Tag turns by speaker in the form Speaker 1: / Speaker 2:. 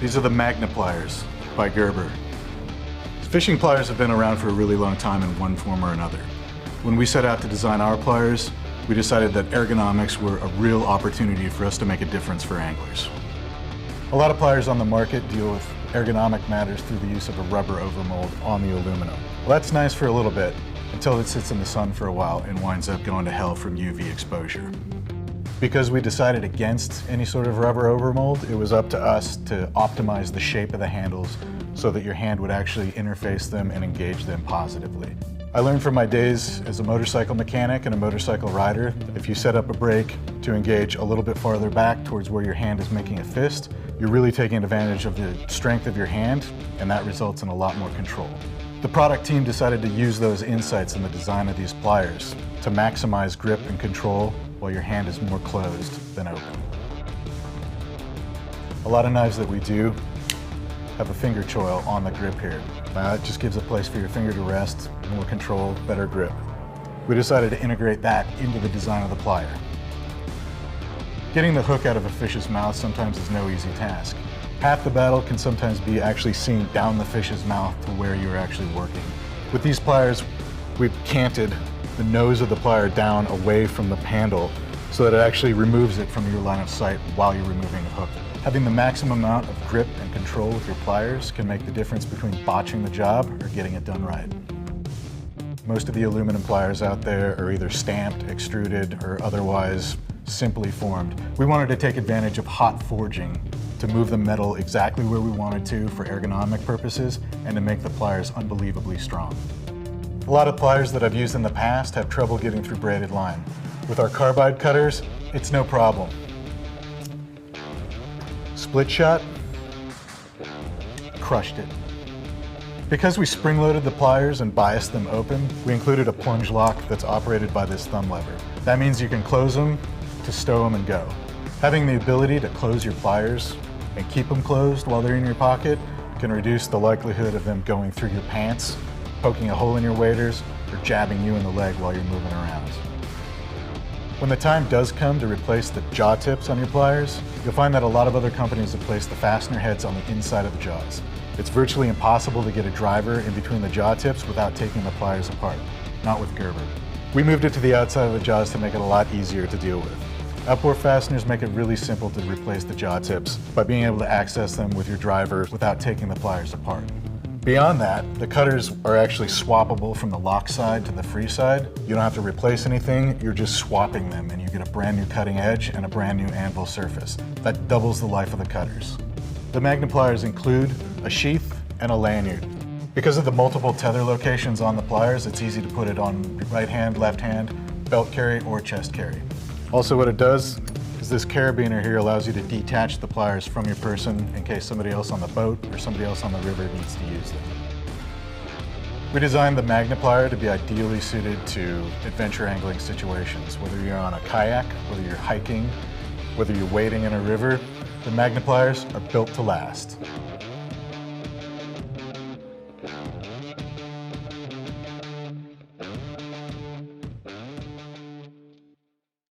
Speaker 1: These are the Magnipliers by Gerber. Fishing pliers have been around for a really long time in one form or another. When we set out to design our pliers, we decided that ergonomics were a real opportunity for us to make a difference for anglers. A lot of pliers on the market deal with ergonomic matters through the use of a rubber overmold on the aluminum. Well, that's nice for a little bit, until it sits in the sun for a while and winds up going to hell from UV exposure. Because we decided against any sort of rubber overmold, it was up to us to optimize the shape of the handles so that your hand would actually interface them and engage them positively. I learned from my days as a motorcycle mechanic and a motorcycle rider that if you set up a brake to engage a little bit farther back towards where your hand is making a fist, you're really taking advantage of the strength of your hand, and that results in a lot more control. The product team decided to use those insights in the design of these pliers to maximize grip and control while your hand is more closed than open. A lot of knives that we do have a finger choil on the grip here. It just gives a place for your finger to rest, more control, better grip. We decided to integrate that into the design of the plier. Getting the hook out of a fish's mouth sometimes is no easy task. Half the battle can sometimes be actually seeing down the fish's mouth to where you're actually working. With these pliers, we've canted the nose of the plier down away from the handle so that it actually removes it from your line of sight while you're removing the hook. Having the maximum amount of grip and control with your pliers can make the difference between botching the job or getting it done right. Most of the aluminum pliers out there are either stamped, extruded, or otherwise simply formed. We wanted to take advantage of hot forging to move the metal exactly where we wanted to for ergonomic purposes and to make the pliers unbelievably strong. A lot of pliers that I've used in the past have trouble getting through braided line. With our carbide cutters, it's no problem. Split shot, crushed it. Because we spring-loaded the pliers and biased them open, we included a plunge lock that's operated by this thumb lever. That means you can close them to stow them and go. Having the ability to close your pliers and keep them closed while they're in your pocket can reduce the likelihood of them going through your pants, poking a hole in your waders, or jabbing you in the leg while you're moving around. When the time does come to replace the jaw tips on your pliers, you'll find that a lot of other companies have placed the fastener heads on the inside of the jaws. It's virtually impossible to get a driver in between the jaw tips without taking the pliers apart, not with Gerber. We moved it to the outside of the jaws to make it a lot easier to deal with. Outboard fasteners make it really simple to replace the jaw tips by being able to access them with your driver without taking the pliers apart. Beyond that, the cutters are actually swappable from the lock side to the free side. You don't have to replace anything, you're just swapping them and you get a brand new cutting edge and a brand new anvil surface. That doubles the life of the cutters. The Magnipliers include a sheath and a lanyard. Because of the multiple tether locations on the pliers, it's easy to put it on right hand, left hand, belt carry, or chest carry. Also what it does is this carabiner here allows you to detach the pliers from your person in case somebody else on the boat or somebody else on the river needs to use them. We designed the Magniplier to be ideally suited to adventure angling situations. Whether you're on a kayak, whether you're hiking, whether you're wading in a river, the Magnipliers are built to last.